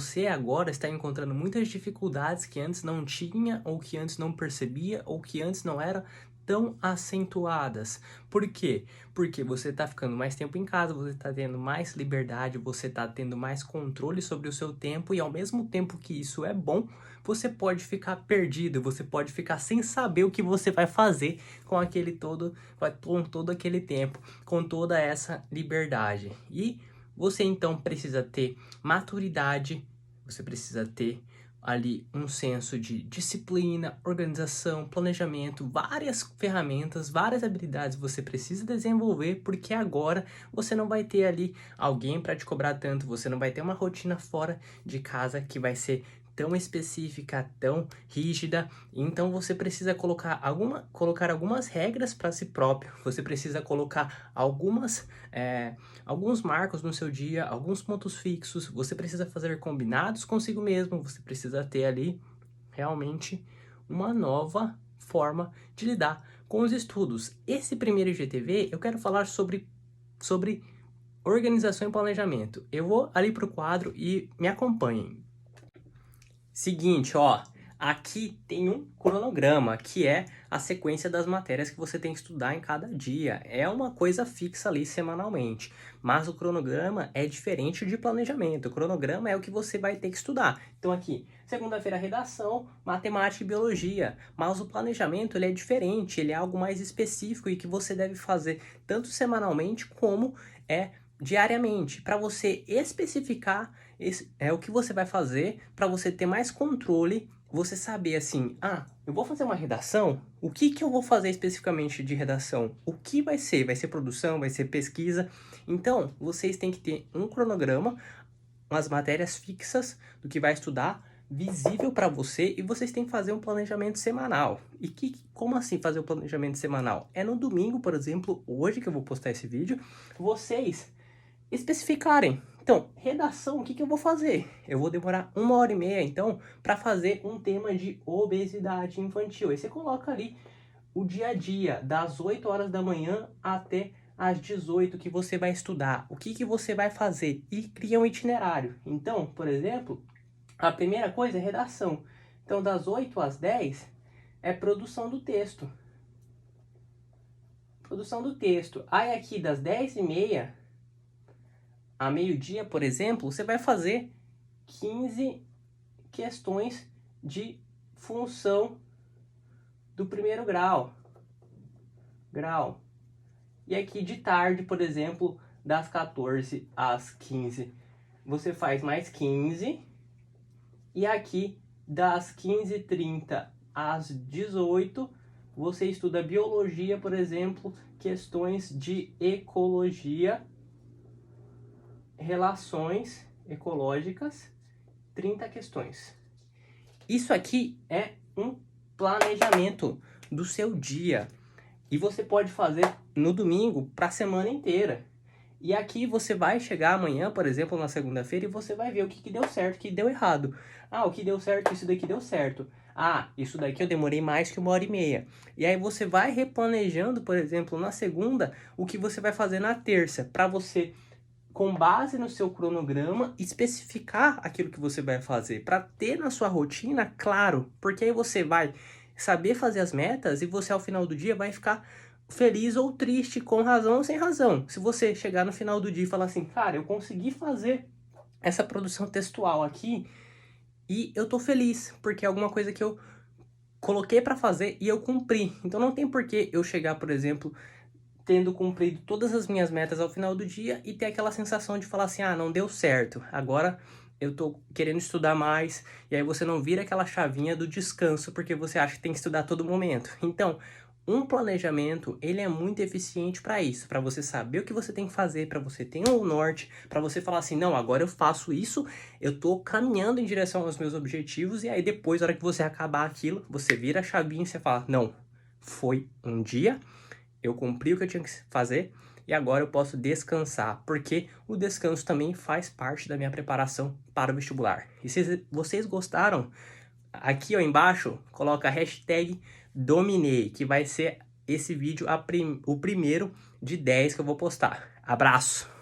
Você agora está encontrando muitas dificuldades que antes não tinha, ou que antes não percebia, ou que antes não eram tão acentuadas. Por quê? Porque você está ficando mais tempo em casa, você está tendo mais liberdade, você está tendo mais controle sobre o seu tempo e ao mesmo tempo que isso é bom, você pode ficar perdido, você pode ficar sem saber o que você vai fazer com todo aquele tempo, com toda essa liberdade. E você então precisa ter maturidade, você precisa ter ali um senso de disciplina, organização, planejamento, várias ferramentas, várias habilidades você precisa desenvolver, porque agora você não vai ter ali alguém para te cobrar tanto, você não vai ter uma rotina fora de casa que vai ser tão específica, tão rígida. Então você precisa colocar algumas regras para si próprio, você precisa colocar alguns marcos no seu dia, alguns pontos fixos, você precisa fazer combinados consigo mesmo, você precisa ter ali realmente uma nova forma de lidar com os estudos. Esse primeiro IGTV eu quero falar sobre organização e planejamento. Eu vou ali para o quadro e me acompanhem. Seguinte, ó, aqui tem um cronograma, que é a sequência das matérias que você tem que estudar em cada dia. É uma coisa fixa ali semanalmente, mas o cronograma é diferente de planejamento. O cronograma é o que você vai ter que estudar. Então aqui, segunda-feira redação, matemática e biologia, mas o planejamento ele é diferente, ele é algo mais específico e que você deve fazer tanto semanalmente como diariamente, para você especificar o que você vai fazer, para você ter mais controle, você saber assim, eu vou fazer uma redação, o que eu vou fazer especificamente de redação? O que vai ser? Vai ser produção? Vai ser pesquisa? Então, vocês têm que ter um cronograma, umas matérias fixas do que vai estudar, visível para você, e vocês têm que fazer um planejamento semanal. E como assim fazer o planejamento semanal? É no domingo, por exemplo, hoje que eu vou postar esse vídeo, vocês especificarem. Então, redação, o que eu vou fazer? Eu vou demorar 1h30, então, para fazer um tema de obesidade infantil. Aí você coloca ali o dia a dia, das 8 horas da manhã até às 18 que você vai estudar. O que você vai fazer? E cria um itinerário. Então, por exemplo, a primeira coisa é redação. Então, das 8 às 10 é produção do texto. Produção do texto. Aí aqui das 10h30 a meio-dia, por exemplo, você vai fazer 15 questões de função do primeiro grau. E aqui de tarde, por exemplo, das 14 às 15, você faz mais 15. E aqui das 15h30 às 18, você estuda biologia, por exemplo, questões de ecologia, relações ecológicas, 30 questões. Isso aqui é um planejamento do seu dia. E você pode fazer no domingo para a semana inteira. E aqui você vai chegar amanhã, por exemplo, na segunda-feira, e você vai ver o que deu certo, o que deu errado. O que deu certo, isso daqui deu certo. Isso daqui eu demorei mais que 1h30. E aí você vai replanejando, por exemplo, na segunda, o que você vai fazer na terça, para você, com base no seu cronograma, especificar aquilo que você vai fazer, para ter na sua rotina claro, porque aí você vai saber fazer as metas e você ao final do dia vai ficar feliz ou triste, com razão ou sem razão. Se você chegar no final do dia e falar assim, cara, eu consegui fazer essa produção textual aqui e eu tô feliz, porque é alguma coisa que eu coloquei para fazer e eu cumpri. Então não tem por que eu chegar, por exemplo, tendo cumprido todas as minhas metas ao final do dia e ter aquela sensação de falar assim, não deu certo, agora eu tô querendo estudar mais, e aí você não vira aquela chavinha do descanso, porque você acha que tem que estudar a todo momento. Então, um planejamento, ele é muito eficiente para isso, para você saber o que você tem que fazer, para você ter um norte, para você falar assim, não, agora eu faço isso, eu tô caminhando em direção aos meus objetivos, e aí depois, na hora que você acabar aquilo, você vira a chavinha e você fala, não, foi um dia, eu cumpri o que eu tinha que fazer e agora eu posso descansar, porque o descanso também faz parte da minha preparação para o vestibular. E se vocês gostaram, aqui ó, embaixo, coloca a hashtag Dominei, que vai ser esse vídeo o primeiro de 10 que eu vou postar. Abraço!